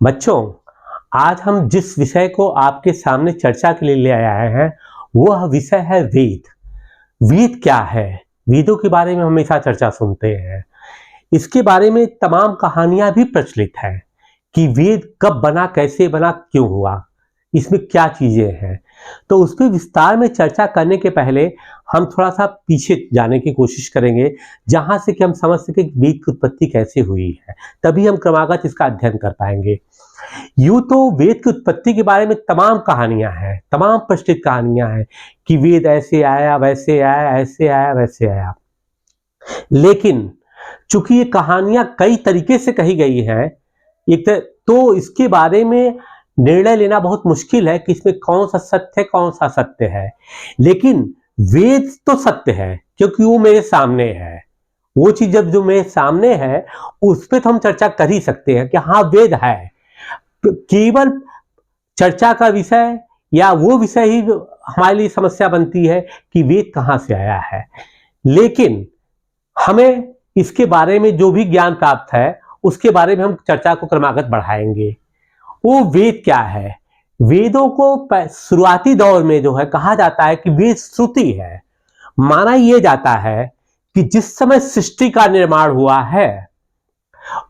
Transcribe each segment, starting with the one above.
बच्चों, आज हम जिस विषय को आपके सामने चर्चा के लिए ले आए हैं वह विषय है वेद। वेद क्या है? वेदों के बारे में हमेशा चर्चा सुनते हैं। इसके बारे में तमाम कहानियां भी प्रचलित हैं कि वेद कब बना, कैसे बना, क्यों हुआ, इसमें क्या चीजें हैं। तो उस पर विस्तार में चर्चा करने के पहले हम थोड़ा सा पीछे जाने की कोशिश करेंगे, जहां से कि हम समझ सके कि वेद की उत्पत्ति कैसे हुई है। तभी हम क्रमागत इसका अध्ययन कर पाएंगे। यूं तो वेद की उत्पत्ति के बारे में तमाम कहानियां हैं, तमाम प्रचलित कहानियां हैं कि वेद ऐसे आया, वैसे आया, ऐसे आया, वैसे आया। लेकिन चूंकि ये कहानियां कई तरीके से कही गई हैं, एक तो इसके बारे में निर्णय लेना बहुत मुश्किल है कि इसमें कौन सा सत्य है, कौन सा सत्य है। लेकिन वेद तो सत्य है क्योंकि वो मेरे सामने है। वो चीज जब जो मेरे सामने है उस पर तो हम चर्चा कर ही सकते हैं कि हाँ वेद है। केवल चर्चा का विषय या वो विषय ही हमारे लिए समस्या बनती है कि वेद कहां से आया है। लेकिन हमें इसके बारे में जो भी ज्ञान प्राप्त है उसके बारे में हम चर्चा को क्रमागत बढ़ाएंगे। वो वेद क्या है? वेदों को शुरुआती दौर में जो है कहा जाता है कि वेद श्रुति है। माना यह जाता है कि जिस समय सृष्टि का निर्माण हुआ है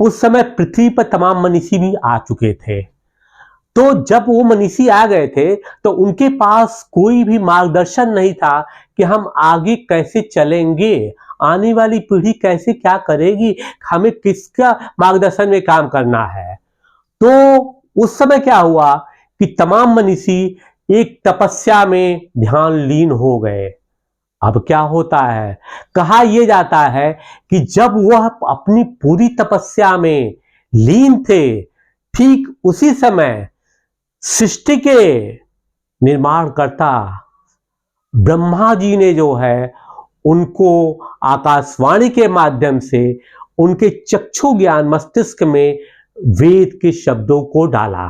उस समय पृथ्वी पर तमाम मनीषी भी आ चुके थे। तो जब वो मनीषी आ गए थे तो उनके पास कोई भी मार्गदर्शन नहीं था कि हम आगे कैसे चलेंगे, आने वाली पीढ़ी कैसे क्या करेगी, हमें किसका मार्गदर्शन में काम करना है। तो उस समय क्या हुआ कि तमाम मनीषी एक तपस्या में ध्यान लीन हो गए। अब क्या होता है, कहा यह जाता है कि जब वह अपनी पूरी तपस्या में लीन थे, ठीक उसी समय सृष्टि के निर्माणकर्ता ब्रह्मा जी ने जो है उनको आकाशवाणी के माध्यम से उनके चक्षु ज्ञान मस्तिष्क में वेद के शब्दों को डाला।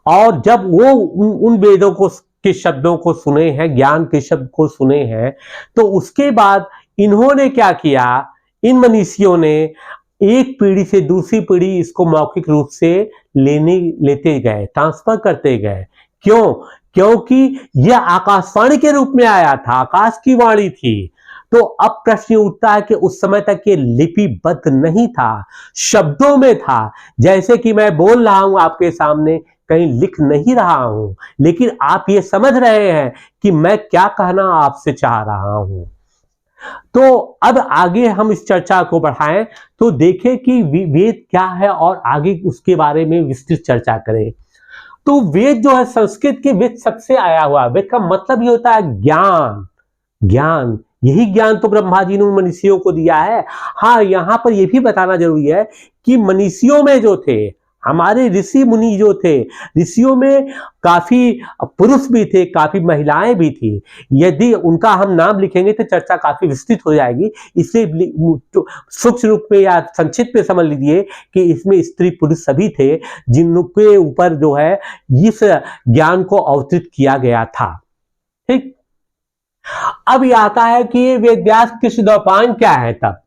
और जब वो उन वेदों को के शब्दों को सुने हैं, ज्ञान के शब्द को सुने हैं, तो उसके बाद इन्होंने क्या किया, इन मनीषियों ने एक पीढ़ी से दूसरी पीढ़ी इसको मौखिक रूप से लेते गए, ट्रांसफर करते गए। क्यों? क्योंकि यह आकाशवाणी के रूप में आया था, आकाश की वाणी थी। तो अब प्रश्न उठता है कि उस समय तक ये लिपिबद्ध नहीं था, शब्दों में था। जैसे कि मैं बोल रहा हूं आपके सामने, कहीं लिख नहीं रहा हूं, लेकिन आप ये समझ रहे हैं कि मैं क्या कहना आपसे चाह रहा हूं। तो अब आगे हम इस चर्चा को बढ़ाएं तो देखें कि वेद क्या है और आगे उसके बारे में विस्तृत चर्चा करें। तो वेद जो है संस्कृत के वेद सबसे आया हुआ। वेद का मतलब ये होता है ज्ञान। ज्ञान, यही ज्ञान तो ब्रह्मा जी ने मनीषियों को दिया है। हाँ, यहां पर यह भी बताना जरूरी है कि मनीषियों में जो थे, हमारे ऋषि मुनि जो थे, ऋषियों में काफी पुरुष भी थे, काफी महिलाएं भी थी। यदि उनका हम नाम लिखेंगे तो चर्चा काफी विस्तृत हो जाएगी, इसलिए सूक्ष्म रूप में या संक्षिप्त में समझ लीजिए कि इसमें स्त्री पुरुष सभी थे जिनके ऊपर जो है इस ज्ञान को अवतरित किया गया था। ठीक, अब यह आता है कि ये वेदव्यास कृष्ण द्वैपायन क्या है। तब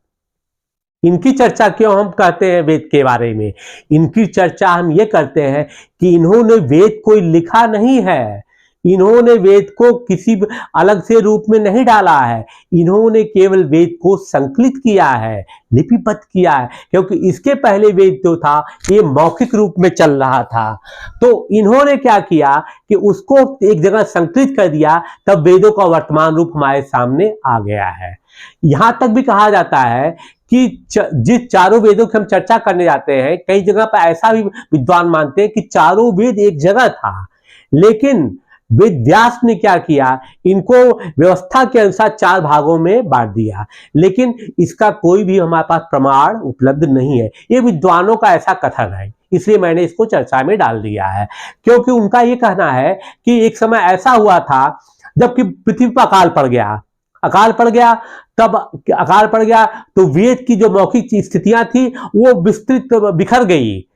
इनकी चर्चा क्यों हम कहते हैं वेद के बारे में? इनकी चर्चा हम ये करते हैं कि इन्होंने वेद कोई लिखा नहीं है, इन्होंने वेद को किसी अलग से रूप में नहीं डाला है, इन्होंने केवल वेद को संकलित किया है, लिपिबद्ध किया है। क्योंकि इसके पहले वेद जो था ये मौखिक रूप में चल रहा था। तो इन्होंने क्या किया कि उसको एक जगह संकलित कर दिया, तब वेदों का वर्तमान रूप हमारे सामने आ गया है। यहां तक भी कहा जाता है कि जिस चारों वेदों की हम चर्चा करने जाते हैं, कई जगह पर ऐसा भी विद्वान मानते हैं कि चारों वेद एक जगह था, लेकिन वेद व्यास ने क्या किया, इनको व्यवस्था के अनुसार चार भागों में बांट दिया। लेकिन इसका कोई भी हमारे पास प्रमाण उपलब्ध नहीं है, ये विद्वानों का ऐसा कथन है, इसलिए मैंने इसको चर्चा में डाल दिया है। क्योंकि उनका ये कहना है कि एक समय ऐसा हुआ था जबकि पृथ्वी पर अकाल पड़ गया, अकाल पड़ गया, तब अकाल पड़ गया तो वेद की जो मौखिक स्थितियां थी वो विस्तृत बिखर गई।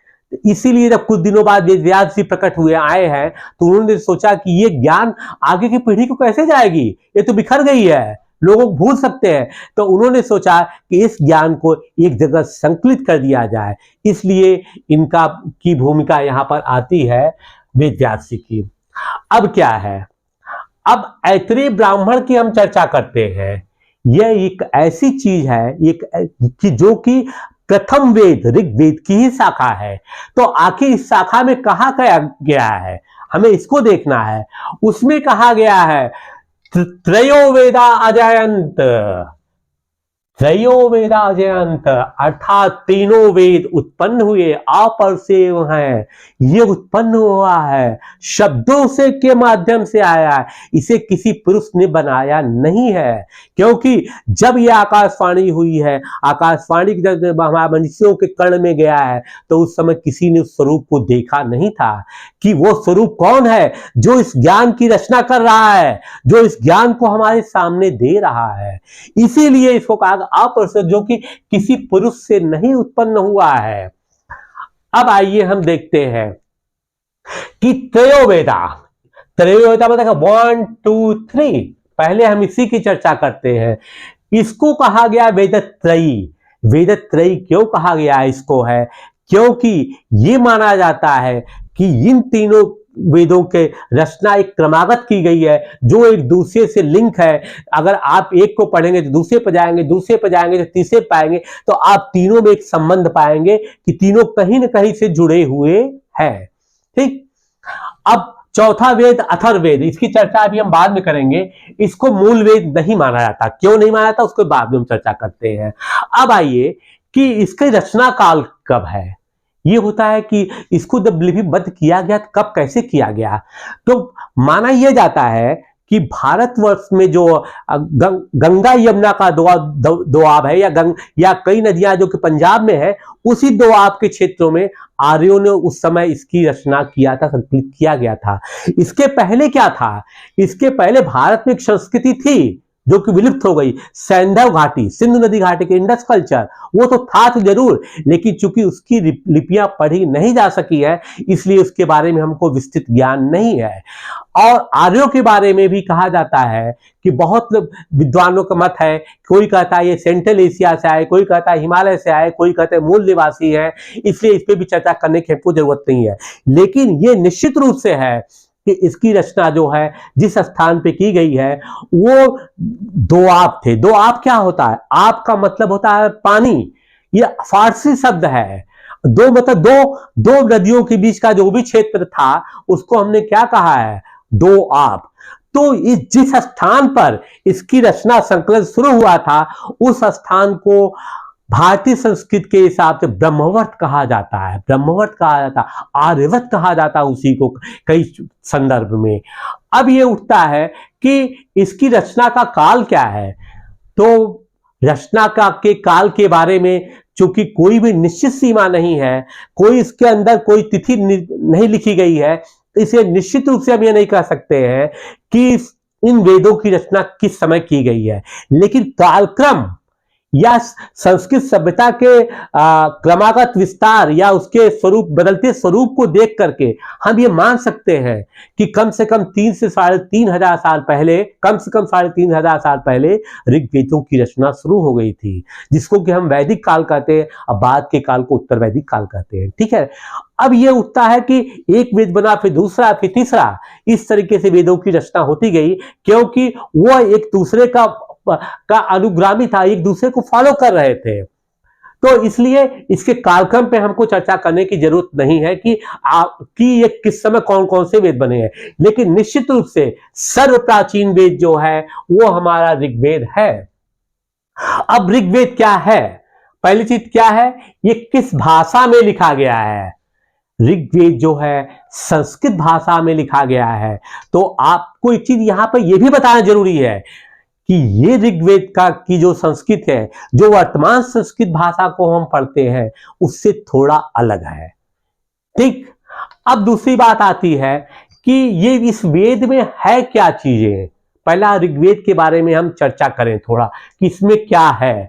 इसीलिए जब कुछ दिनों बाद वेद व्यास जी प्रकट हुए आए हैं तो उन्होंने सोचा कि ये ज्ञान आगे की पीढ़ी को कैसे जाएगी, ये तो बिखर गई है, लोग भूल सकते हैं। तो उन्होंने सोचा कि इस ज्ञान को एक जगह संकलित कर दिया जाए, इसलिए इनका की भूमिका यहाँ पर आती है वेद व्यास जी की। अब क्या है, अब ऐतरेय ब्राह्मण की हम चर्चा करते हैं। यह एक ऐसी चीज है एक कि जो कि प्रथम वेद ऋग्वेद की ही शाखा है। तो आखिर इस शाखा में कहा गया है, हमें इसको देखना है। उसमें कहा गया है त्रयो वेदा अजयंत, त्रयो वेदा अजयंत, अर्थात तीनों वेद उत्पन्न हुए, अपर से हैं, ये उत्पन्न हुआ है, शब्दों से के माध्यम से आया है, इसे किसी पुरुष ने बनाया नहीं है। क्योंकि जब ये आकाशवाणी हुई है, आकाशवाणी जब मनुष्यों के कर्ण में गया है, तो उस समय किसी ने उस स्वरूप को देखा नहीं था कि वो स्वरूप कौन है जो इस ज्ञान की रचना कर रहा है, जो इस ज्ञान को हमारे सामने दे रहा है। इसीलिए इसको कहा अप्रसद, जो कि किसी पुरुष से नहीं उत्पन्न हुआ है। अब आइए हम देखते हैं कि त्रयोवेदा, त्रयोवेदा मतलब 1 2 3, पहले हम इसी की चर्चा करते हैं। इसको कहा गया वेदत्रयी। वेदत्रयी क्यों कहा गया इसको है, क्योंकि यह माना जाता है कि इन तीनों वेदों के रचना एक क्रमागत की गई है, जो एक दूसरे से लिंक है। अगर आप एक को पढ़ेंगे तो दूसरे पर जाएंगे, दूसरे पर जाएंगे तो तीसरे पाएंगे, तो आप तीनों में एक संबंध पाएंगे कि तीनों कहीं ना कहीं से जुड़े हुए हैं। ठीक, अब चौथा वेद अथर्ववेद, इसकी चर्चा अभी हम बाद में करेंगे। इसको मूल वेद नहीं माना जाता, क्यों नहीं माना जाता उसको बाद में हम चर्चा करते हैं। अब आइए कि इसके रचना काल कब है। ये होता है कि इसको जब लिपिबद्ध किया गया तो कब कैसे किया गया, तो माना यह जाता है कि भारतवर्ष में जो गंगा यमुना का दोआब है, या कई नदियां जो कि पंजाब में है, उसी दोआब के क्षेत्रों में आर्यों ने उस समय इसकी रचना किया था, संकलित किया गया था। इसके पहले क्या था, इसके पहले भारत में एक संस्कृति थी जो कि विलुप्त हो गई, सैंधव घाटी, सिंधु नदी घाटी के इंडस कल्चर, वो तो था तो जरूर, लेकिन चूंकि उसकी लिपियां पढ़ी नहीं जा सकी है, इसलिए उसके बारे में हमको विस्तृत ज्ञान नहीं है। और आर्यों के बारे में भी कहा जाता है कि बहुत विद्वानों का मत है, कोई कहता है ये सेंट्रल एशिया से आए, कोई कहता है हिमालय से आए, कोई कहता है मूल निवासी है, इसलिए इस पर भी चर्चा करने की हमको जरूरत नहीं है। लेकिन ये निश्चित रूप से है कि इसकी रचना जो है जिस स्थान पे की गई है वो दोआब थे। दोआब क्या होता है, आप का मतलब होता है पानी, ये फारसी शब्द है। दो मतलब दो नदियों के बीच का जो भी क्षेत्र था उसको हमने क्या कहा है, दोआब। तो इस जिस स्थान पर इसकी रचना संकलन शुरू हुआ था उस स्थान को भारतीय संस्कृत के हिसाब से ब्रह्मवर्त कहा जाता है, ब्रह्मवर्त कहा जाता है, आर्यवत कहा जाता है उसी को कई संदर्भ में। अब ये उठता है कि इसकी रचना का काल क्या है, तो रचना के काल के बारे में चूंकि कोई भी निश्चित सीमा नहीं है, कोई इसके अंदर कोई तिथि नहीं लिखी गई है, इसे निश्चित रूप से हम ये नहीं कह सकते हैं कि इन वेदों की रचना किस समय की गई है। लेकिन कालक्रम या संस्कृत सभ्यता के क्रमागत विस्तार या उसके स्वरूप बदलते स्वरूप को देख करके हम ये मान सकते हैं कि कम से कम 3 से 3,500 साल पहले, कम से कम 3,500 साल पहले ऋग्वेदों की रचना शुरू हो गई थी, जिसको कि हम वैदिक काल कहते हैं, अब बाद के काल को उत्तर वैदिक काल कहते हैं। ठीक है, अब यह उठता है कि एक वेद बना, फिर दूसरा, फिर तीसरा, इस तरीके से वेदों की रचना होती गई, क्योंकि वो एक दूसरे का अनुगामी था, एक दूसरे को फॉलो कर रहे थे। तो इसलिए इसके कालक्रम पे हमको चर्चा करने की जरूरत नहीं है कि ये किस समय कौन कौन से वेद बने हैं, लेकिन निश्चित रूप से सर्व प्राचीन वेद जो है वो हमारा ऋग्वेद है। अब ऋग्वेद क्या है, पहली चीज क्या है, ये किस भाषा में लिखा गया है। ऋग्वेद जो है संस्कृत भाषा में लिखा गया है। तो आपको एक चीज यहां पर यह भी बताना जरूरी है कि ये ऋग्वेद की जो संस्कृत है, जो वर्तमान संस्कृत भाषा को हम पढ़ते हैं, उससे थोड़ा अलग है। ठीक, अब दूसरी बात आती है कि ये इस वेद में है क्या चीजें। पहला ऋग्वेद के बारे में हम चर्चा करें थोड़ा कि इसमें क्या है।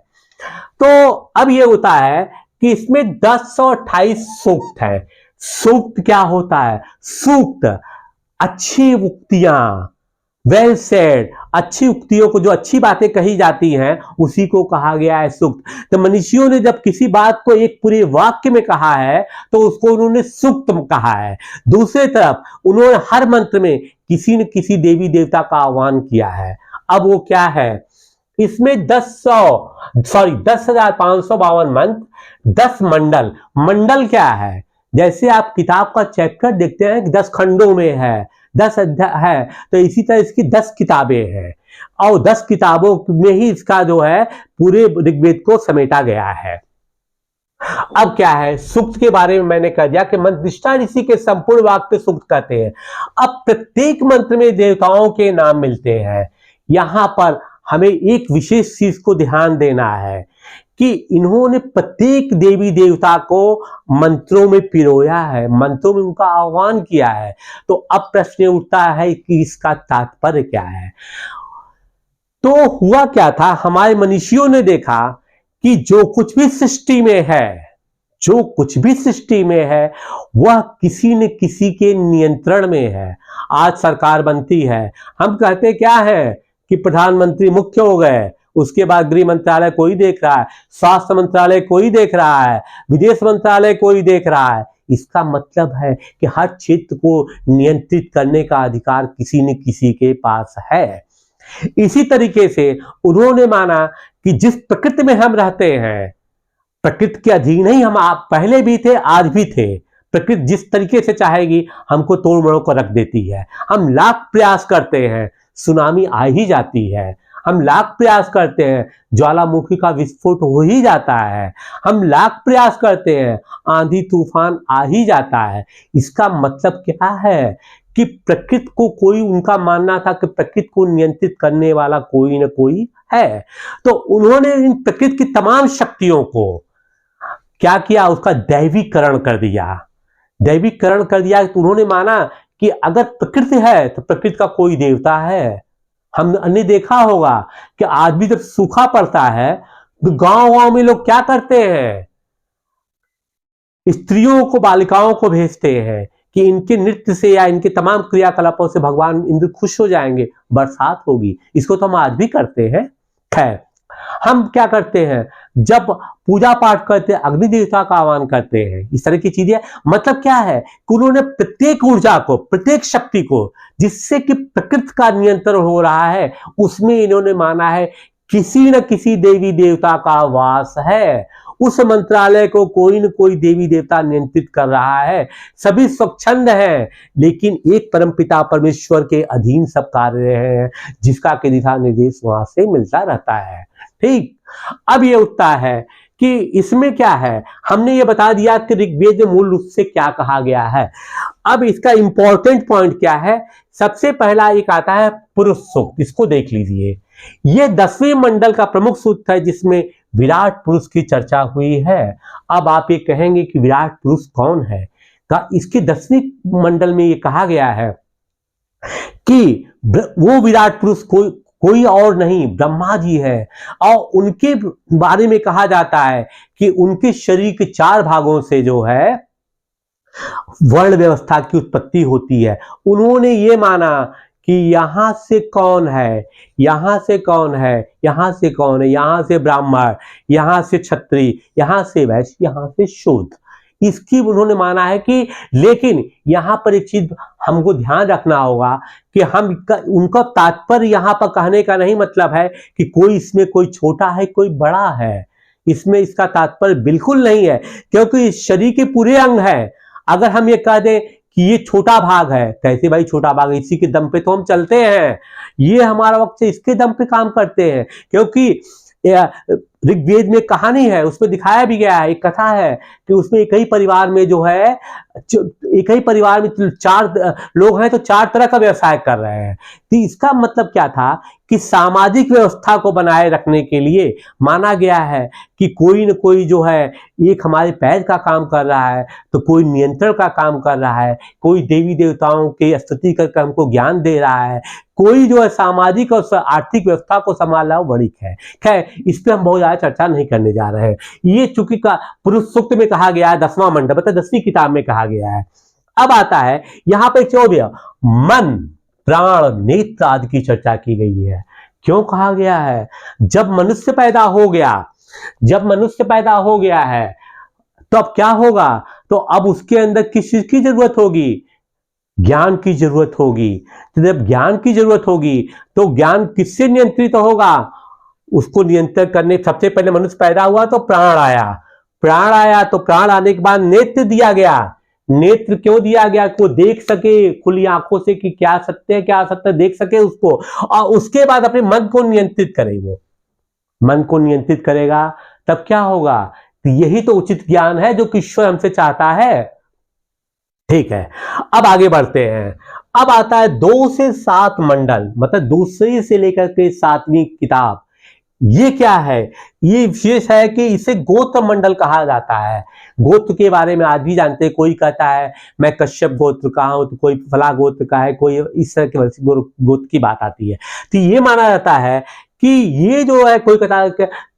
तो अब ये होता है कि इसमें 1028 सूक्त है। सूक्त क्या होता है, सूक्त अच्छी उक्तियां, वेल सेड, अच्छी उक्तियों को, जो अच्छी बातें कही जाती हैं उसी को कहा गया है सूक्त। तो मनीषियों ने जब किसी बात को एक पूरे वाक्य में कहा है तो उसको उन्होंने सूक्त कहा है। दूसरी तरफ उन्होंने हर मंत्र में किसी न किसी देवी देवता का आह्वान किया है। अब वो क्या है, इसमें 10,552 मंत्र, 10 मंडल। मंडल क्या है, जैसे आप किताब का चैप्टर देखते हैं कि 10 खंडों में है, 10 अध्याय है, तो इसी तरह इसकी 10 किताबें हैं और 10 किताबों में ही इसका जो है पूरे ऋग्वेद को समेटा गया है। अब क्या है, सूक्त के बारे में मैंने कह दिया कि मंत्रिष्ठा ऋषि के संपूर्ण वाक्य सूक्त कहते हैं। अब प्रत्येक मंत्र में देवताओं के नाम मिलते हैं। यहां पर हमें एक विशेष चीज को ध्यान देना है कि इन्होंने प्रत्येक देवी देवता को मंत्रों में पिरोया है, मंत्रों में उनका आह्वान किया है। तो अब प्रश्न उठता है कि इसका तात्पर्य क्या है। तो हुआ क्या था, हमारे मनीषियों ने देखा कि जो कुछ भी सृष्टि में है, जो कुछ भी सृष्टि में है वह किसी न किसी के नियंत्रण में है। आज सरकार बनती है, हम कहते क्या है कि प्रधानमंत्री मुख्य हो गए, उसके बाद गृह मंत्रालय कोई देख रहा है, स्वास्थ्य मंत्रालय कोई देख रहा है, विदेश मंत्रालय कोई देख रहा है। इसका मतलब है कि हर क्षेत्र को नियंत्रित करने का अधिकार किसी न किसी के पास है। इसी तरीके से उन्होंने माना कि जिस प्रकृति में हम रहते हैं, प्रकृति के अधीन ही हम आप पहले भी थे, आज भी थे। प्रकृति जिस तरीके से चाहेगी हमको तोड़ मरोड़ कर रख देती है। हम लाख प्रयास करते हैं, सुनामी आ ही जाती है। हम लाख प्रयास करते हैं, ज्वालामुखी का विस्फोट हो ही जाता है। हम लाख प्रयास करते हैं, आंधी तूफान आ ही जाता है। इसका मतलब क्या है कि प्रकृति को कोई, उनका मानना था कि प्रकृति को नियंत्रित करने वाला कोई न कोई है। तो उन्होंने इन प्रकृति की तमाम शक्तियों को क्या किया, उसका दैवीकरण कर दिया। दैवीकरण कर दिया तो उन्होंने माना कि अगर प्रकृति है तो प्रकृति का कोई देवता है। हमने देखा होगा कि आज भी जब सूखा पड़ता है तो गांव में लोग क्या करते हैं, स्त्रियों को, बालिकाओं को भेजते हैं कि इनके नृत्य से या इनके तमाम क्रियाकलापों से भगवान इंद्र खुश हो जाएंगे, बरसात होगी। इसको तो हम आज भी करते हैं। खैर, हम क्या करते हैं, जब पूजा पाठ करते हैं अग्नि देवता का आह्वान करते हैं, इस तरह की चीजें। मतलब क्या है कि उन्होंने प्रत्येक ऊर्जा को, प्रत्येक शक्ति को, जिससे कि प्रकृति का नियंत्रण हो रहा है, उसमें इन्होंने माना है किसी न किसी देवी देवता का वास है। उस मंत्रालय को कोई न कोई देवी देवता नियंत्रित कर रहा है। सभी स्वच्छंद हैं, लेकिन एक परमपिता परमेश्वर के अधीन सब कार्य हैं, जिसका के दिशा निर्देश वहां से मिलता रहता है। ठीक, अब ये उठता है कि इसमें क्या है, हमने ये बता दिया कि ऋग्वेद में मूल रूप से क्या कहा गया है। अब इसका इंपॉर्टेंट पॉइंट क्या है, सबसे पहला एक आता है पुरुष सूक्त। इसको देख लीजिए, ये 10वें मंडल का प्रमुख सूक्त है जिसमें विराट पुरुष की चर्चा हुई है। अब आप ये कहेंगे कि विराट पुरुष कौन है, इसके 10वें मंडल में ये कहा गया है कि वो विराट पुरुष कोई और नहीं, ब्रह्मा जी है। और उनके बारे में कहा जाता है कि उनके शरीर के 4 भागों से जो है वर्ण व्यवस्था की उत्पत्ति होती है। उन्होंने ये माना कि यहां से कौन है, यहां से कौन है, यहां से कौन है, यहां से ब्राह्मण, यहां से क्षत्रिय, यहां से वैश्य, यहां से शूद्र। इसकी उन्होंने माना है कि, लेकिन यहां पर एक चीज हमको ध्यान रखना होगा कि हम उनका तात्पर्य यहां पर कहने का नहीं मतलब है कि कोई इसमें कोई छोटा है कोई बड़ा है। इसमें इसका तात्पर्य बिल्कुल नहीं है, क्योंकि शरीर के पूरे अंग है। अगर हम ये कह दें कि ये छोटा भाग है, कैसे भाई छोटा भाग है, इसी के दम पे तो हम चलते हैं, ये हमारा वक्त इसके दम पे काम करते हैं। क्योंकि ऋग्वेद में कहानी है, उसमें दिखाया भी गया है, एक कथा है कि उसमें एक ही परिवार में जो है, एक ही परिवार में 4 लोग हैं तो 4 तरह का व्यवसाय कर रहे हैं। तो इसका मतलब क्या था कि सामाजिक व्यवस्था को बनाए रखने के लिए माना गया है कि कोई न कोई जो है, एक हमारे पैर का काम कर रहा है तो कोई नियंत्रण का काम कर रहा है, कोई देवी देवताओं की स्तुति करके हमको ज्ञान दे रहा है, कोई जो है सामाजिक और आर्थिक व्यवस्था को संभाल रहा है, वो वणिक है। खैर, इस पर हम बहुत ज्यादा चर्चा नहीं करने जा रहे हैं। ये चूंकि पुरुष सूक्त में कहा गया है, 10वां मंडल, मतलब 10वीं किताब में कहा गया है। अब आता है यहां पर 14 मन, प्राण, नेत्र आदि की चर्चा की गई है। क्यों कहा गया है? जब मनुष्य पैदा हो गया, जब मनुष्य पैदा हो गया है तो अब क्या होगा? तो अब उसके अंदर किस चीज की जरूरत होगी? ज्ञान की जरूरत होगी। तो जब ज्ञान की जरूरत होगी तो ज्ञान किससे नियंत्रित होगा? उसको नियंत्रण करने सबसे पहले मनुष्य पैदा हुआ तो प्राण आया, प्राण आया तो प्राण आने के बाद नेत्र दिया गया। नेत्र क्यों दिया गया? को देख सके खुली आंखों से कि क्या सत्य है क्या असत्य है, देख सके उसको, और उसके बाद अपने मन को नियंत्रित करे। वो मन को नियंत्रित करेगा तब क्या होगा? तो यही तो उचित ज्ञान है जो कि ईश्वर हमसे चाहता है। ठीक है, अब आगे बढ़ते हैं। अब आता है 2 से 7 मंडल, मतलब दूसरी से लेकर के 7वीं किताब। ये क्या है? ये विशेष है कि इसे गोत्र मंडल कहा जाता है। गोत्र के बारे में आज भी जानते हैं, कोई कहता है मैं कश्यप गोत्र का हूं, तो कोई फला गोत्र का है, कोई इस तरह के गोत्र की बात आती है। तो ये माना जाता है कि ये जो है, कोई कहता है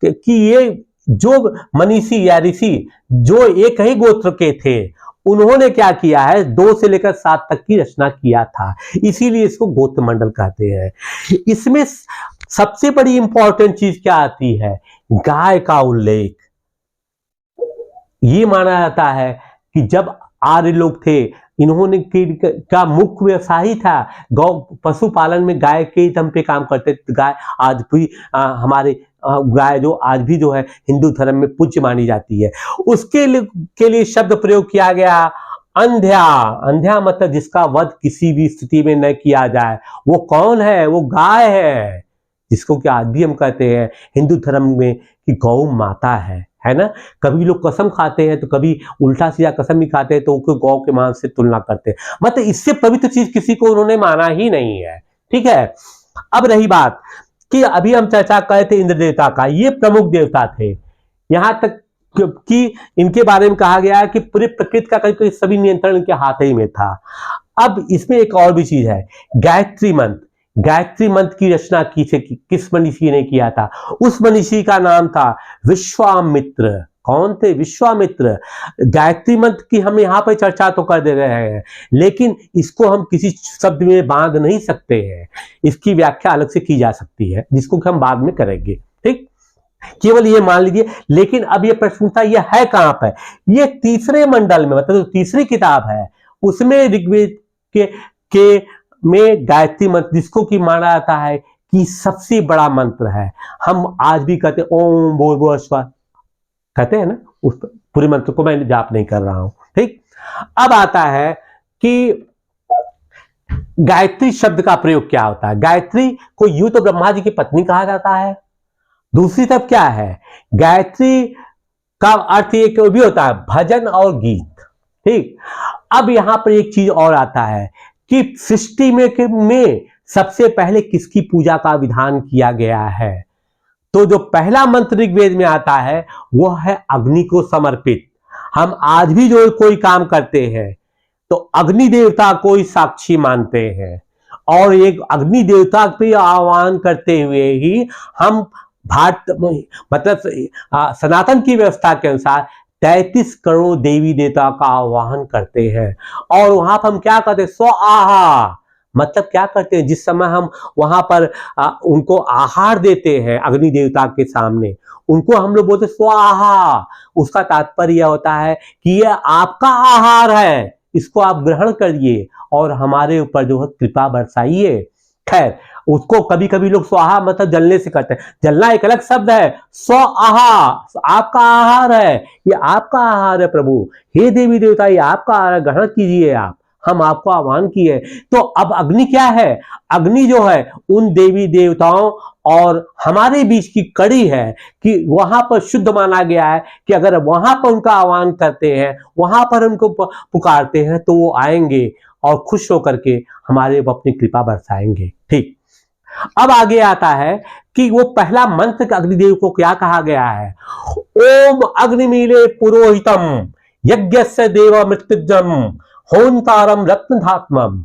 कि ये जो मनीषी या ऋषि जो एक ही गोत्र के थे, उन्होंने क्या किया है, 2 से लेकर 7 तक की रचना किया था, इसीलिए इसको गोत्र मंडल कहते हैं। इसमें सबसे बड़ी इंपॉर्टेंट चीज क्या आती है? गाय का उल्लेख। ये माना जाता है कि जब आर्य लोग थे, इन्होंने का मुख्य व्यवसाय ही था गौ पशुपालन में, गाय के दम पे काम करते थे। गाय आज भी हमारे गाय जो आज भी जो है हिंदू धर्म में पूज्य मानी जाती है। उसके लिए शब्द प्रयोग किया गया अंध्या। अंध्या मतलब जिसका वध किसी भी स्थिति में न किया जाए। वो कौन है? वो गाय है, जिसको कि आज भी हम कहते हैं हिंदू धर्म में कि गौ माता है ना। कभी लोग कसम खाते हैं तो कभी उल्टा सीधा कसम भी खाते हैं, तो उनको गौ के मांस से तुलना करते हैं। मतलब इससे पवित्र चीज किसी को उन्होंने माना ही नहीं है। ठीक है, अब रही बात कि अभी हम चर्चा कर रहे थे इंद्र देवता का। ये प्रमुख देवता थे, यहां तक कि इनके बारे में कहा गया है कि पूरी प्रकृति का कहीं सभी नियंत्रण इनके हाथ ही में था। अब इसमें एक और भी चीज है, गायत्री मंत्र। गायत्री मंत्र की रचना किस मनीषी ने किया था? उस मनीषी का नाम था विश्वामित्र। कौन थे? विश्वामित्र। गायत्री मंत्र की हम यहाँ पर चर्चा तो कर दे रहे हैं, लेकिन इसको हम किसी शब्द में बांध नहीं सकते हैं। इसकी व्याख्या अलग से की जा सकती है, जिसको हम बाद में करेंगे। ठीक, केवल ये मान लीजिए। लेकिन अब ये प्रश्न था, ये है कहां पर? ये तीसरे मंडल में, मतलब तीसरी किताब है उसमें ऋग्वेद के में गायत्री मंत्र, जिसको कि माना जाता है कि सबसे बड़ा मंत्र है। हम आज भी कहते ओम भूर्भुवः स्वः कहते हैं ना, उस पूरे मंत्र को मैं जाप नहीं कर रहा हूं। ठीक, अब आता है कि गायत्री शब्द का प्रयोग क्या होता है। गायत्री को यूं तो ब्रह्मा जी की पत्नी कहा जाता है, दूसरी तरफ क्या है, गायत्री का अर्थ एक भी होता है भजन और गीत। ठीक, अब यहां पर एक चीज और आता है कि सृष्टि में सबसे पहले किसकी पूजा का विधान किया गया है? तो जो पहला मंत्र ऋग्वेद में आता है वह है अग्नि को समर्पित। हम आज भी जो कोई काम करते हैं तो अग्नि देवता को ही साक्षी मानते हैं, और एक अग्नि देवता पे आह्वान करते हुए ही हम भारत मतलब सनातन की व्यवस्था के अनुसार 33 करोड़ देवी देवता का आह्वान करते हैं। और वहां पर हम क्या करते हैं? स्वाहा, मतलब क्या करते हैं? जिस समय हम वहां पर उनको आहार देते हैं अग्नि देवता के सामने, उनको हम लोग बोलते स्वाहा। उसका तात्पर्य यह होता है कि यह आपका आहार है, इसको आप ग्रहण करिए और हमारे ऊपर जो है कृपा बरसाइए। खैर, उसको कभी कभी लोग स्वाहा मतलब जलने से करते हैं। जलना एक अलग शब्द है। स्वाहा आपका आहार है, ये आपका आहार है प्रभु, हे देवी देवता ये आपका आहार है, ग्रहण कीजिए आप, हम आपको आह्वान किए। तो अब अग्नि क्या है? अग्नि जो है उन देवी देवताओं और हमारे बीच की कड़ी है कि वहां पर शुद्ध माना गया है कि अगर वहां पर उनका आह्वान करते हैं, वहां पर उनको पुकारते हैं तो वो आएंगे और खुश होकर के हमारे अपनी कृपा बरसाएंगे। ठीक, अब आगे आता है कि वो पहला मंत्र अग्निदेव को क्या कहा गया है? ओम अग्निमीले पुरोहितम यज्ञस्य देव मृत्युजम होंतारम रत्नधात्मम।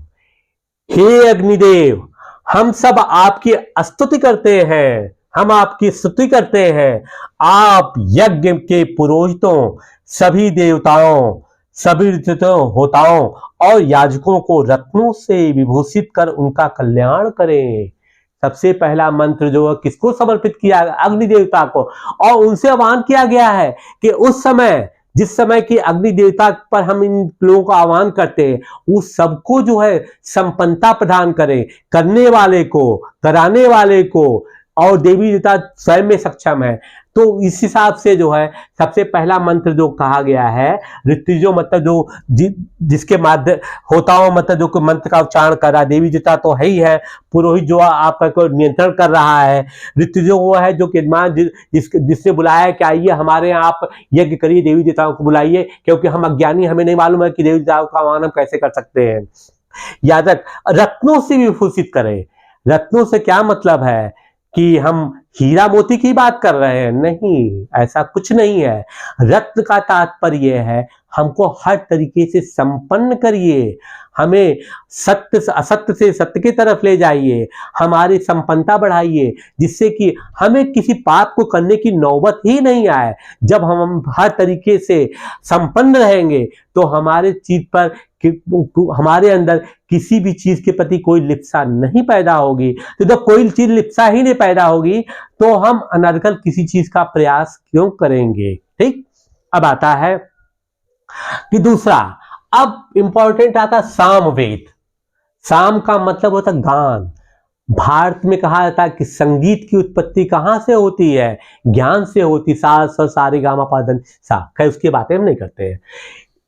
हे अग्निदेव, हम सब आपकी स्तुति करते हैं, हम आपकी स्तुति करते हैं। आप यज्ञ के पुरोहितों, सभी देवताओं, सभी होताओं और याजकों को रत्नों से विभूषित कर उनका कल्याण करें। सबसे पहला मंत्र जो है किसको समर्पित किया? अग्नि देवता को। और उनसे आह्वान किया गया है कि उस समय, जिस समय की अग्नि देवता पर हम इन लोगों को आह्वान करते हैं, उस सबको जो है संपन्नता प्रदान करें, करने वाले को, कराने वाले को, और देवी देवता स्वयं में सक्षम है। तो इस हिसाब से जो है सबसे पहला मंत्र जो कहा गया है, ऋतुजो मतलब जो जिसके माध्यम होताओं मतलब जो मंत्र का उच्चारण कर रहा है, देवी देवता तो है ही है, पुरोहित जो आपका नियंत्रण कर रहा है, ऋतुजो वो है जो कि जिसने बुलाया है कि आइए हमारे यहाँ आप यज्ञ करिए, देवी देवताओं को बुलाइए, क्योंकि हम अज्ञानी, हमें नहीं मालूम है कि देवी देवताओं का आह्वान हम कैसे कर सकते हैं। यादक रत्नों से विभूषित करें। रत्नों से क्या मतलब है कि हम हीरा मोती की बात कर रहे हैं? नहीं, ऐसा कुछ नहीं है। रत्न का तात्पर्य है हमको हर तरीके से संपन्न करिए, हमें सत्य से असत्य से सत्य की तरफ ले जाइए, हमारी संपन्नता बढ़ाइए, जिससे कि हमें किसी पाप को करने की नौबत ही नहीं आए। जब हम हर तरीके से संपन्न रहेंगे तो हमारे चीज पर हमारे अंदर किसी भी चीज के प्रति कोई लिप्सा नहीं पैदा होगी। तो जब कोई चीज लिप्सा ही नहीं पैदा होगी तो हम अनर्गल किसी चीज का प्रयास क्यों करेंगे? ठीक। अब आता है कि दूसरा, अब इंपॉर्टेंट आता सामवेद। साम का मतलब होता गान। भारत में कहा जाता है कि संगीत की उत्पत्ति कहां से होती है? ज्ञान से होती। सा स सा रे गा मा पा धा सा। खैर उसकी बातें हम नहीं करते हैं।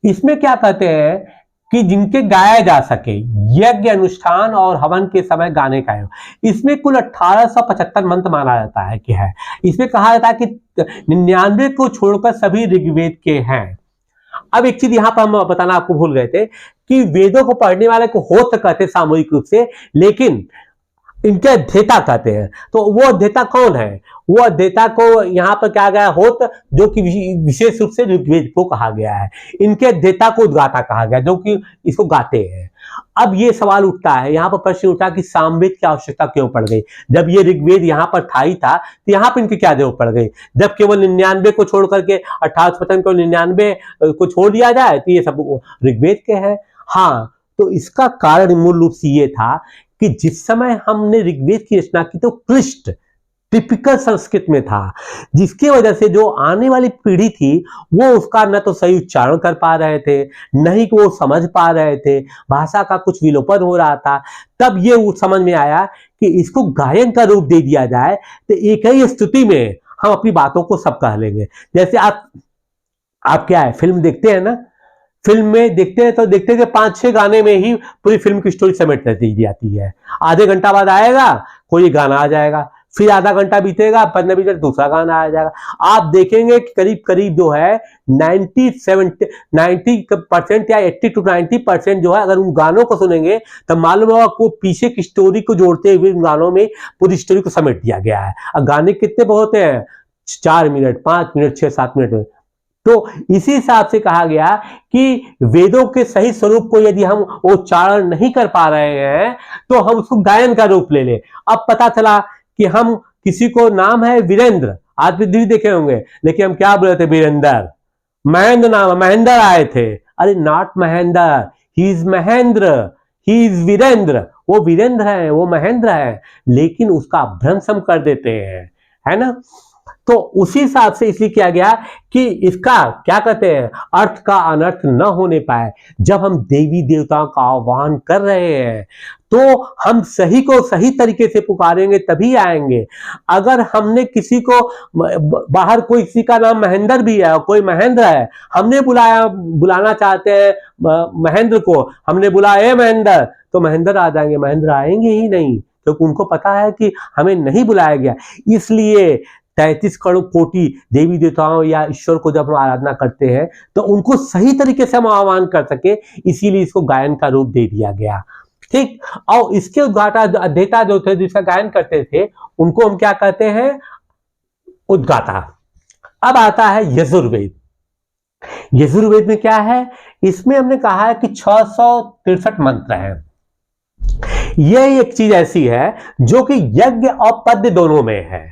इसमें क्या कहते हैं कि जिनके गाया जा सके, यज्ञ अनुष्ठान और हवन के समय गाने का। इसमें कुल 1875 मंत्र माना जाता है कि है। इसमें कहा जाता है कि 99 को छोड़कर सभी ऋग्वेद के हैं। अब एक चीज यहां पर हम बताना आपको भूल गए थे कि वेदों को पढ़ने वाले को होत कहते सामूहिक रूप से, लेकिन इनके अध्येता कहते हैं। तो वो अध्येता कौन है? वो अध्येता को यहां पर क्या गया? होत, जो कि विशेष रूप से ऋग्वेद को कहा गया है। इनके अध्येता को उद्गाता कहा गया, जो कि इसको गाते हैं। अब ये सवाल उठता है, यहां पर प्रश्न उठा कि सामवेद की आवश्यकता क्यों पड़ गई? जब ये ऋग्वेद यहां पर था ही था, तो यहां पर इनकी क्या जरूरत पड़ गई? जब केवल 99 को छोड़ करके 1855 को 99 को छोड़ दिया जाए तो ये सब ऋग्वेद के हैं। हाँ, तो इसका कारण मूल रूप से ये था कि जिस समय हमने ऋग्वेद की रचना की तो क्लिष्ट टिपिकल संस्कृत में था, जिसकी वजह से जो आने वाली पीढ़ी थी वो उसका न तो सही उच्चारण कर पा रहे थे, न ही वो समझ पा रहे थे, भाषा का कुछ विलोपन हो रहा था। तब ये समझ में आया कि इसको गायन का रूप दे दिया जाए तो एक ही स्तुति में हम अपनी बातों को सब कह लेंगे। जैसे आप क्या है, फिल्म देखते हैं ना, फिल्म में देखते हैं तो देखते हैं कि 5-6 गाने में ही पूरी फिल्म की स्टोरी समेट दी जाती है। आधे घंटा बाद आएगा कोई गाना आ जाएगा, फिर आधा घंटा बीतेगा, 15 मिनट दूसरा गाना आ जाएगा। आप देखेंगे कि करीब करीब जो है 90% या 80 to 90% जो है, अगर उन गानों को सुनेंगे तो मालूम होगा को पीछे की स्टोरी को जोड़ते हुए उन गानों में पूरी स्टोरी को समेट दिया गया है। और गाने कितने बहुत हैं? 4 मिनट, 5 मिनट, 6-7 मिनट में। तो इसी हिसाब से कहा गया कि वेदों के सही स्वरूप को यदि हम उच्चारण नहीं कर पा रहे हैं तो हम उसको गायन का रूप ले ले। अब पता चला कि हम किसी को नाम है वीरेंद्र, आज भी दिल्ली देखे होंगे, लेकिन हम क्या बोले थे? वीरेंद्र। महेंद्र नाम, महेंद्र आए थे। अरे not Mahendra, he is Mahendra, he is Virendra. वो वीरेंद्र है, वो महेंद्र है, लेकिन उसका भ्रंश हम कर देते हैं, है ना। तो उसी हिसाब से इसलिए किया गया कि इसका क्या कहते हैं, अर्थ का अनर्थ न होने पाए। जब हम देवी देवताओं का आह्वान कर रहे हैं तो हम सही को सही तरीके से पुकारेंगे तभी आएंगे। अगर हमने किसी को बाहर, कोई किसी का नाम महेंद्र भी है, कोई महेंद्र है, हमने बुलाना चाहते हैं महेंद्र को, हमने बुलाया महेंद्र, तो महेंद्र आ जाएंगे? महेंद्र आएंगे ही नहीं, क्योंकि उनको पता है कि हमें नहीं बुलाया गया। इसलिए 33 करोड़ कोटि देवी देवताओं या ईश्वर को जब हम आराधना करते हैं तो उनको सही तरीके से हम आह्वान कर सके, इसीलिए इसको गायन का रूप दे दिया गया। ठीक। और इसके उद्गाता अध्येता जो थे, जिसका गायन करते थे, उनको हम क्या कहते हैं? उद्गाता। अब आता है यजुर्वेद। यजुर्वेद में क्या है? इसमें हमने कहा है कि 663 मंत्र हैं। यह एक चीज ऐसी है जो कि यज्ञ और पद्य दोनों में है।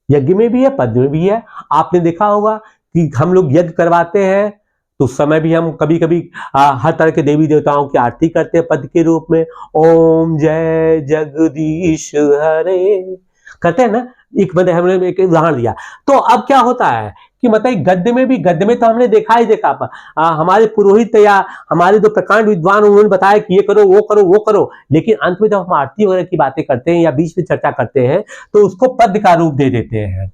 यज्ञ में भी है, पद्य में भी है। आपने देखा होगा कि हम लोग यज्ञ करवाते हैं तो उस समय भी हम कभी कभी हर तरह के देवी देवताओं की आरती करते हैं पद के रूप में, ओम जय जगदीश हरे करते हैं ना। एक मतलब हमने एक उदाहरण दिया। तो अब क्या होता है कि मतलब गद्य में तो हमने देखा ही देखा, हमारे पुरोहित या हमारे जो प्रकांड विद्वान उन्होंने बताया कि ये करो वो करो वो करो, लेकिन अंत में जब हम आरती वगैरह की बातें करते हैं या बीच में चर्चा करते हैं तो उसको पद्य का रूप दे देते हैं।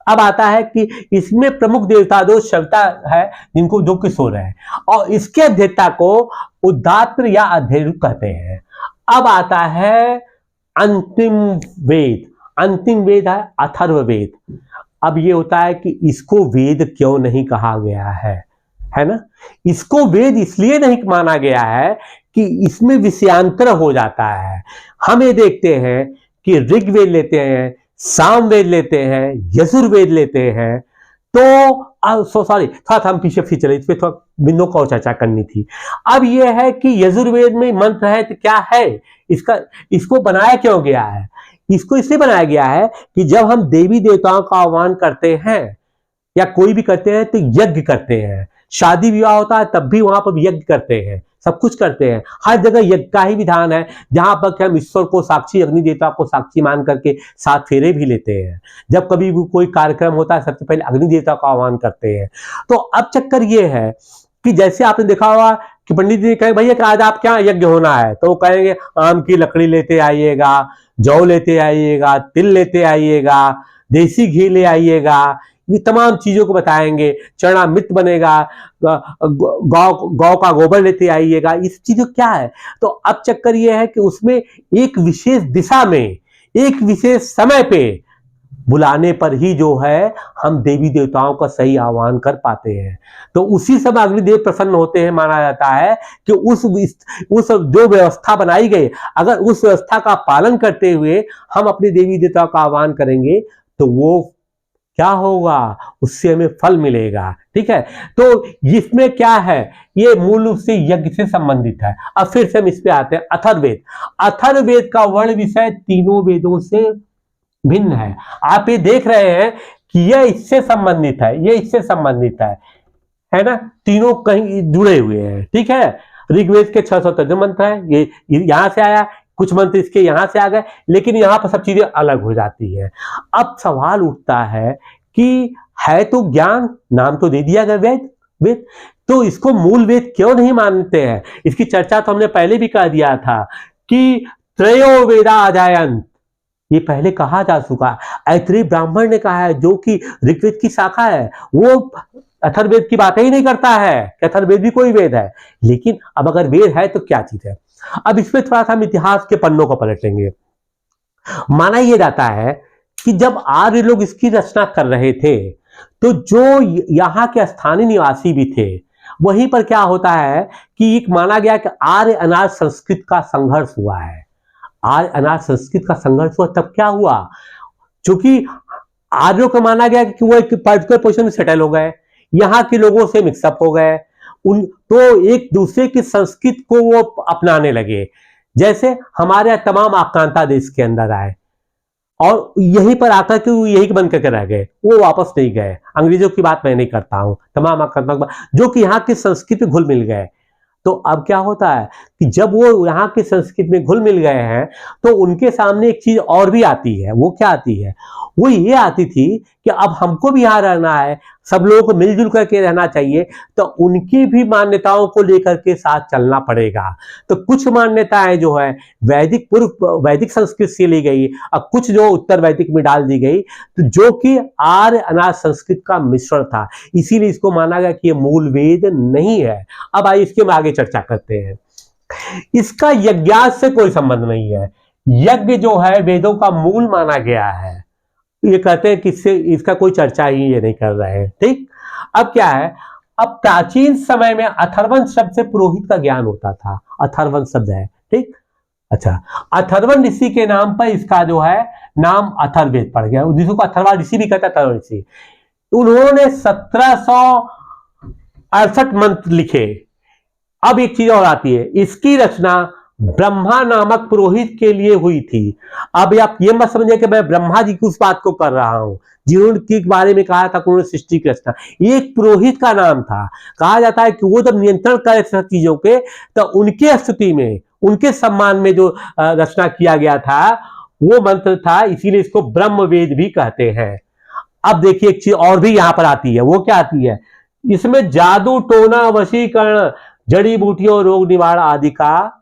अब आता है कि इसमें प्रमुख देवता जो सविता है, जिनको जो किशोर है, और इसके अध्येता को उदात्त या अध्ययन कहते हैं। अब आता है अंतिम वेद। अंतिम वेद है अथर्ववेद। अब ये होता है कि इसको वेद क्यों नहीं कहा गया है ना। इसको वेद इसलिए नहीं माना गया है कि इसमें विषयांतर हो जाता है। हम ये देखते हैं कि ऋग्वेद लेते हैं, सामवेद लेते हैं, यजुर्वेद लेते हैं, तो सॉरी थोड़ा हम पीछे चले, इस पे थोड़ा बिंदु को और चर्चा करनी थी। अब यह है कि यजुर्वेद में मंत्र है तो क्या है इसको बनाया क्यों गया है। इसको इसलिए बनाया गया है कि जब हम देवी देवताओं का आह्वान करते हैं या कोई भी करते हैं तो यज्ञ करते हैं। शादी विवाह होता है तब भी वहां पर यज्ञ करते हैं, सब कुछ करते हैं, हर जगह यज्ञ का ही विधान है। जहां पर हम ईश्वर को साक्षी, अग्नि देवता को साक्षी मान करके 7 फेरे भी लेते हैं। जब कभी भी कोई कार्यक्रम होता है सबसे पहले अग्नि देवता का आह्वान करते हैं। तो अब चक्कर ये है कि जैसे आपने देखा होगा कि पंडित जी कहे भैया कि आज आप क्या यज्ञ होना है, तो वो कहेंगे आम की लकड़ी लेते आइएगा, जौ लेते आइएगा, तिल लेते आइएगा, देसी घी ले आइएगा, ये तमाम चीजों को बताएंगे। चरणामृत बनेगा, गौ का गोबर लेते आइएगा, इस चीजों क्या है। तो अब चक्कर ये है कि उसमें एक विशेष दिशा में एक विशेष समय पे बुलाने पर ही जो है हम देवी देवताओं का सही आह्वान कर पाते हैं। तो उसी समय अग्निदेव प्रसन्न होते हैं। माना जाता है कि उस जो व्यवस्था बनाई गई, अगर उस व्यवस्था का पालन करते हुए हम अपने देवी देवताओं का आह्वान करेंगे तो वो क्या होगा, उससे हमें फल मिलेगा। ठीक है, तो इसमें क्या है, ये मूल रूप से यज्ञ से संबंधित है। अब फिर से हम इस पे आते हैं। अथर्ववेद। अथर्ववेद का वर्ण विषय तीनों वेदों से भिन्न है। आप ये देख रहे हैं कि यह इससे संबंधित है, यह इससे संबंधित है ना, तीनों कहीं जुड़े हुए हैं। ठीक है, ऋग्वेद के 613 मंत्र है, ये यहां से आया, कुछ मंत्र इसके यहां से आ गए, लेकिन यहां पर सब चीजें अलग हो जाती है। अब सवाल उठता है कि है तो ज्ञान, नाम तो दे दिया गया वेद, तो इसको मूल वेद क्यों नहीं मानते हैं। इसकी चर्चा तो हमने पहले भी कर दिया था कि त्रयो वेदा अजायंत, ये पहले कहा जा चुका। ऐत्रेय ब्राह्मण ने कहा है, जो कि ऋग्वेद की शाखा है, वो अथर्ववेद की बात ही नहीं करता है कि अथर्ववेद भी कोई वेद है। लेकिन अब अगर वेद है तो क्या चीज है। अब इसमें थोड़ा सा हम इतिहास के पन्नों को पलटेंगे। माना यह जाता है कि जब आर्य लोग इसकी रचना कर रहे थे तो जो यहाँ के स्थानीय निवासी भी थे, वहीं पर क्या होता है कि एक माना गया कि आर्य अनार्य संस्कृत का संघर्ष हुआ है। आर्य अनार्य संस्कृत का संघर्ष हुआ तब क्या हुआ, क्योंकि आर्यों को माना गया कि वो एक पर्टिकुलर पोजीशन में सेटल हो गए, यहाँ के लोगों से मिक्सअप हो गए, तो एक दूसरे की संस्कृति को वो अपनाने लगे। जैसे हमारे यहाँ तमाम आक्रांता देश के अंदर आए और यहीं पर आकर के वो यही बन करके रह गए, वो वापस नहीं गए। अंग्रेजों की बात मैं नहीं करता हूं, तमाम आक्रांता जो कि यहाँ की संस्कृति घुल मिल गए। तो अब क्या होता है कि जब वो यहाँ की संस्कृति में घुल मिल गए हैं तो उनके सामने एक चीज और भी आती है। वो क्या आती है, वो ये आती थी कि अब हमको भी यहाँ रहना है, सब लोगों को मिलजुल करके रहना चाहिए, तो उनकी भी मान्यताओं को लेकर के साथ चलना पड़ेगा। तो कुछ मान्यताएं जो है वैदिक पूर्व वैदिक संस्कृत से ली गई और कुछ जो उत्तर वैदिक में डाल दी गई, तो जो कि आर्य अनार्य संस्कृत का मिश्रण था, इसीलिए इसको माना गया कि ये मूल वेद नहीं है। अब आइए इसके आगे चर्चा करते हैं। इसका यज्ञात से कोई संबंध नहीं है। यज्ञ जो है वेदों का मूल माना गया है। ये कहते हैं कि इसका कोई चर्चा ही ये नहीं कर रहे हैं। ठीक, अब क्या है, अब प्राचीन समय में अथर्वण शब्द से पुरोहित का ज्ञान होता था। अथर्वण शब्द है, ठीक, अच्छा, अथर्वण ऋषि के नाम पर इसका जो है नाम अथर्ववेद पड़ गया, जिसको अथर्वा ऋषि भी कहता है, अथर्वण ऋषि। उन्होंने 1768 मंत्र लिखे। अब एक चीज और आती है, इसकी रचना ब्रह्मा नामक पुरोहित के लिए हुई थी। अब आप ये मत समझिए कि मैं ब्रह्मा जी की उस बात को कर रहा हूं जिन्होंने बारे में कहा था कि उन्होंने सृष्टि की रचना, ये एक पुरोहित का नाम था। कहा जाता है कि वो जब नियंत्रण करे सब चीजों के, तो उनके स्तुति में, उनके सम्मान में जो रचना किया गया था वो मंत्र था, इसीलिए इसको ब्रह्म वेद भी कहते हैं। अब देखिए एक चीज और भी यहां पर आती है, वो क्या आती है, इसमें जादू टोना वशीकरण जड़ी बूटियों रोग निवारण आदि का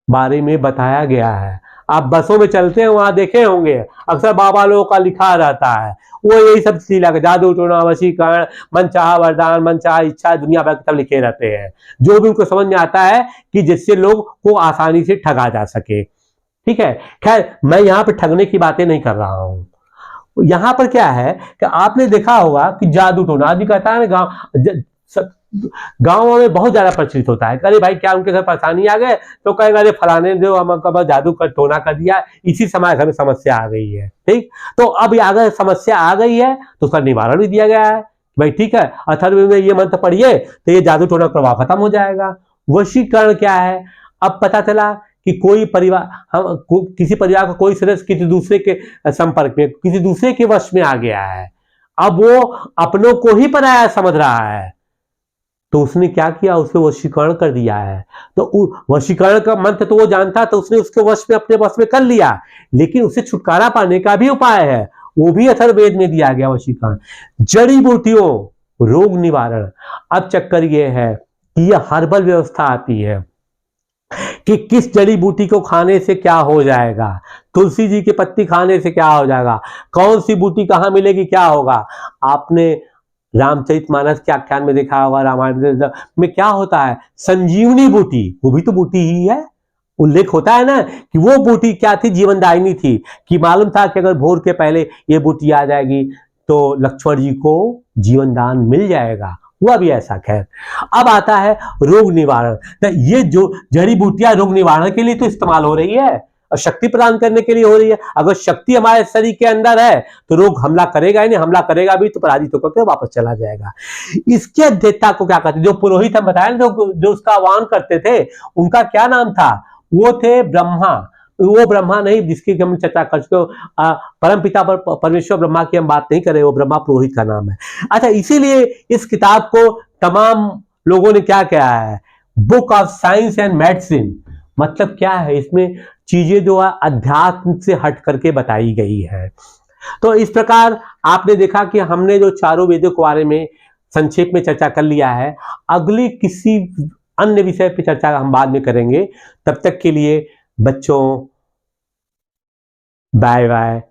बारे में बताया गया है। आप बसों में चलते हैं वहां देखे होंगे अक्सर बाबा लोगों का लिखा रहता है, वो यही सब लीला जादू टोना वशीकरण मनचाहा वरदान मनचाहा इच्छा दुनिया भर के सब लिखे रहते हैं, जो भी उनको समझ में आता है कि जिससे लोग को आसानी से ठगा जा सके। ठीक है, खैर मैं यहाँ पे ठगने की बातें नहीं कर रहा हूं। यहां पर क्या है कि आपने देखा होगा कि जादू टोना आदमी कहता है ना, गांव में बहुत ज्यादा प्रचलित होता है। अरे भाई क्या उनके घर परेशानी आ गए तो कहेगा अरे फलाने जो हमका जादू कर टोना कर दिया, इसी समय घर में समस्या आ गई है। ठीक, तो अब अगर समस्या आ गई है तो उसका निवारण भी दिया गया है। भाई ठीक है, अथर्व में ये मंत्र पढ़िए तो ये जादू टोना प्रभाव खत्म हो जाएगा। वशीकरण क्या है, अब पता चला कि कोई परिवार, किसी परिवार का कोई सदस्य किसी दूसरे के संपर्क में, किसी दूसरे के वश में आ गया है, अब वो अपनों को ही पराया समझ रहा है, तो उसने क्या किया, उसको वशीकरण कर दिया है। तो वशीकरण का मंत्र तो वो जानता, तो उसने उसके वश में, अपने वश में कर लिया, लेकिन उसे छुटकारा पाने का भी उपाय है, वो भी अथर्ववेद में दिया गया वशीकरण। जड़ी बूटियों रोग निवारण, अब चक्कर ये है कि यह हर्बल व्यवस्था आती है कि किस जड़ी बूटी को खाने से क्या हो जाएगा, तुलसी जी की पत्ती खाने से क्या हो जाएगा, कौन सी बूटी कहां मिलेगी, क्या होगा। आपने रामचरितमानस के आख्यान में देखा होगा, रामायण में क्या होता है, संजीवनी बूटी, वो भी तो बूटी ही है, उल्लेख होता है ना कि वो बूटी क्या थी, जीवनदायिनी थी, कि मालूम था कि अगर भोर के पहले ये बूटी आ जाएगी तो लक्ष्मण जी को जीवन दान मिल जाएगा, हुआ भी ऐसा। खैर अब आता है रोग निवारण, तो ये जो जड़ी बूटियां रोग निवारण के लिए तो इस्तेमाल हो रही है और शक्ति प्रदान करने के लिए हो रही है। अगर शक्ति हमारे शरीर के अंदर है तो रोग हमला करेगा ही नहीं, हमला करेगा भी तो पराजित होकर के वापस चला जाएगा। इसके अध्यक्षता को क्या कहते हैं, जो पुरोहित हम बताए, जो उसका आह्वान करते थे, उनका क्या नाम था, वो थे ब्रह्मा। वो ब्रह्मा नहीं जिसकी हम चर्चा कर चुके, परम पिता परमेश्वर ब्रह्मा की हम बात नहीं कर रहे, वो ब्रह्मा पुरोहित का नाम है। अच्छा, इसीलिए इस किताब को तमाम लोगों ने क्या कहा है, book of science and medicine. मतलब क्या है, इसमें चीजें जो है अध्यात्म से हट करके बताई गई है। तो इस प्रकार आपने देखा कि हमने जो चारों वेदों के बारे में संक्षेप में चर्चा कर लिया है। अगली किसी अन्य विषय पर चर्चा हम बाद में करेंगे। तब तक के लिए बच्चों बाय बाय।